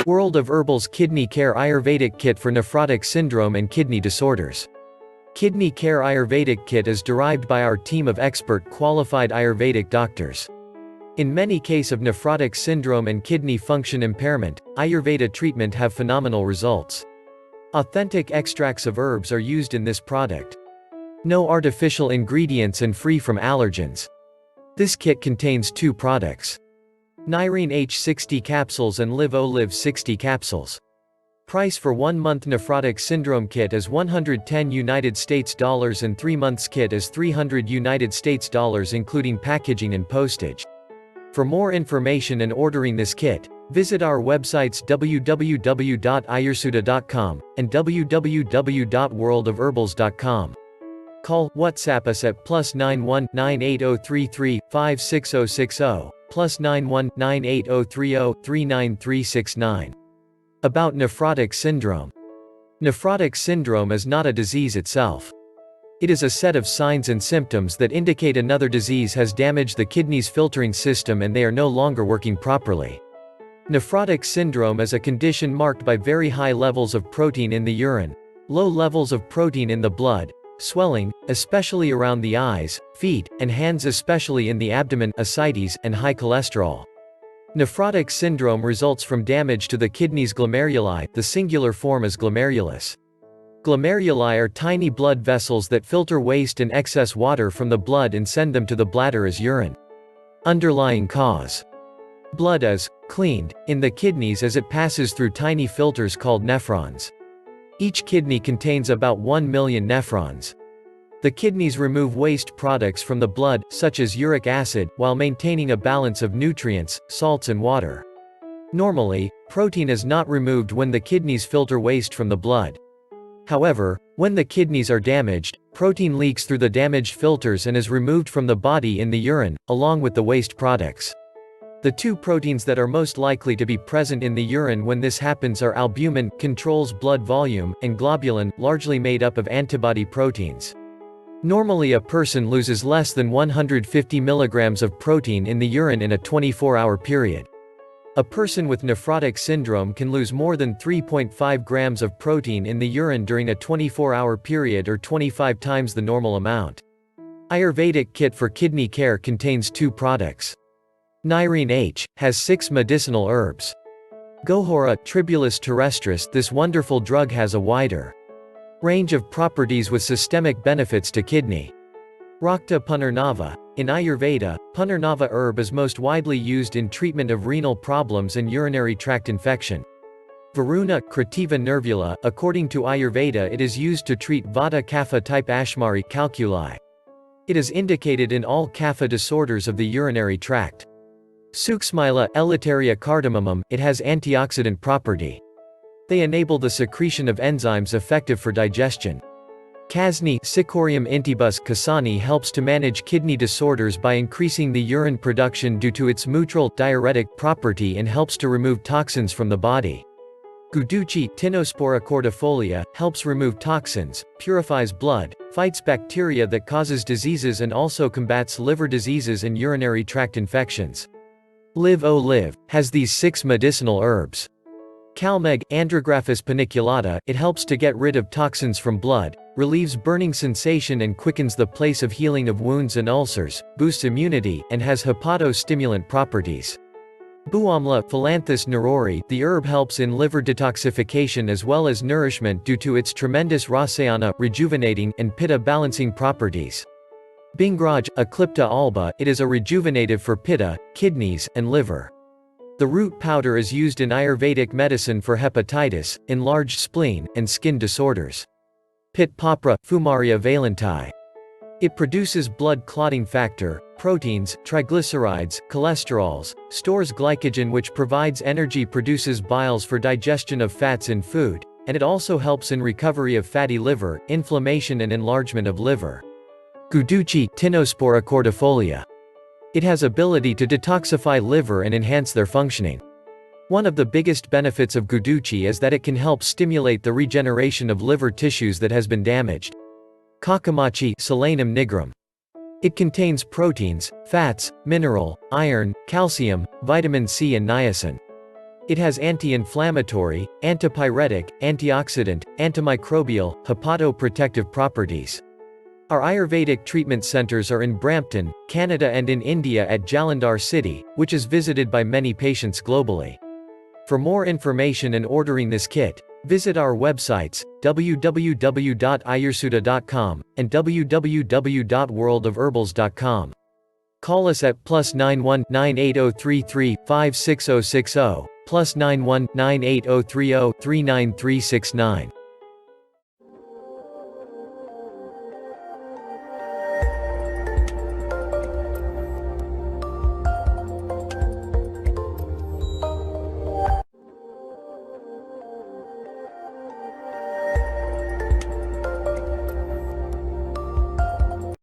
World of Herbals Kidney Care Ayurvedic Kit for Nephrotic Syndrome and Kidney Disorders. Kidney Care Ayurvedic Kit is derived by our team of expert qualified Ayurvedic doctors. In many cases of nephrotic syndrome and kidney function impairment, Ayurveda treatment have phenomenal results. Authentic extracts of herbs are used in this product. No artificial ingredients and free from allergens. This kit contains 2 products. Nyrine H 60 capsules and Live Live 60 capsules. Price for 1 month nephrotic syndrome kit is $110 and 3 months kit is $300 including packaging and postage. For more information and ordering this kit, visit our websites www.AYUR-SUDHA.com and www.worldofherbals.com. Call, WhatsApp us at +91 98033 56060, +91 98030 39369. About nephrotic syndrome. Nephrotic syndrome is not a disease itself. It is a set of signs and symptoms that indicate another disease has damaged the kidney's filtering system and they are no longer working properly. Nephrotic syndrome is a condition marked by very high levels of protein in the urine, low levels of protein in the blood, swelling, especially around the eyes, feet, and hands, especially in the abdomen, ascites, and high cholesterol. Nephrotic syndrome results from damage to the kidney's glomeruli, the singular form is glomerulus. Glomeruli are tiny blood vessels that filter waste and excess water from the blood and send them to the bladder as urine. Underlying cause. Blood is cleaned in the kidneys as it passes through tiny filters called nephrons. Each kidney contains about 1 million nephrons. The kidneys remove waste products from the blood, such as uric acid, while maintaining a balance of nutrients, salts and water. Normally, protein is not removed when the kidneys filter waste from the blood. However, when the kidneys are damaged, protein leaks through the damaged filters and is removed from the body in the urine, along with the waste products. The 2 proteins that are most likely to be present in the urine when this happens are albumin, controls blood volume, and globulin, largely made up of antibody proteins. Normally a person loses less than 150 milligrams of protein in the urine in a 24-hour period. A person with nephrotic syndrome can lose more than 3.5 grams of protein in the urine during a 24-hour period, or 25 times the normal amount. Ayurvedic kit for kidney care contains 2 products. Nyrine H has 6 medicinal herbs. Gohora, Tribulus terrestris. This wonderful drug has a wider range of properties with systemic benefits to kidney. Rakta Punarnava. In Ayurveda, Punarnava herb is most widely used in treatment of renal problems and urinary tract infection. Varuna, Creativa nervula. According to Ayurveda, it is used to treat Vata Kapha type Ashmari calculi. It is indicated in all Kapha disorders of the urinary tract. Suxmila, Elateria cardamomum. It has antioxidant property. They enable the secretion of enzymes effective for digestion. Kasni, Sycorium intibus kasani, helps to manage kidney disorders by increasing the urine production due to its neutral, diuretic property and helps to remove toxins from the body. Guduchi, Tinospora cordifolia, helps remove toxins, purifies blood, fights bacteria that causes diseases and also combats liver diseases and urinary tract infections. Live Live has these 6 medicinal herbs. Calmeg, Andrographis paniculata, it helps to get rid of toxins from blood, relieves burning sensation and quickens the place of healing of wounds and ulcers, boosts immunity, and has hepatostimulant properties. Buamla, Philanthus nerori, the herb helps in liver detoxification as well as nourishment due to its tremendous rasayana, rejuvenating, and pitta balancing properties. Bingraj, Eclipta alba, it is a rejuvenative for pitta, kidneys, and liver. The root powder is used in Ayurvedic medicine for hepatitis, enlarged spleen, and skin disorders. Pit papra, Fumaria valentii. It produces blood clotting factor, proteins, triglycerides, cholesterols, stores glycogen which provides energy, produces biles for digestion of fats in food, and it also helps in recovery of fatty liver, inflammation and enlargement of liver. Guduchi, Tinospora cordifolia. It has ability to detoxify liver and enhance their functioning. One of the biggest benefits of Guduchi is that it can help stimulate the regeneration of liver tissues that has been damaged. Kakamachi, Solanum nigrum. It contains proteins, fats, mineral, iron, calcium, vitamin C and niacin. It has anti-inflammatory, antipyretic, antioxidant, antimicrobial, hepatoprotective properties. Our Ayurvedic treatment centers are in Brampton, Canada and in India at Jalandhar city, which is visited by many patients globally. For more information and ordering this kit, visit our websites, www.AYUR-SUDHA.com, and www.worldofherbals.com. Call us at +91 98033 56060, +91 98030 39369.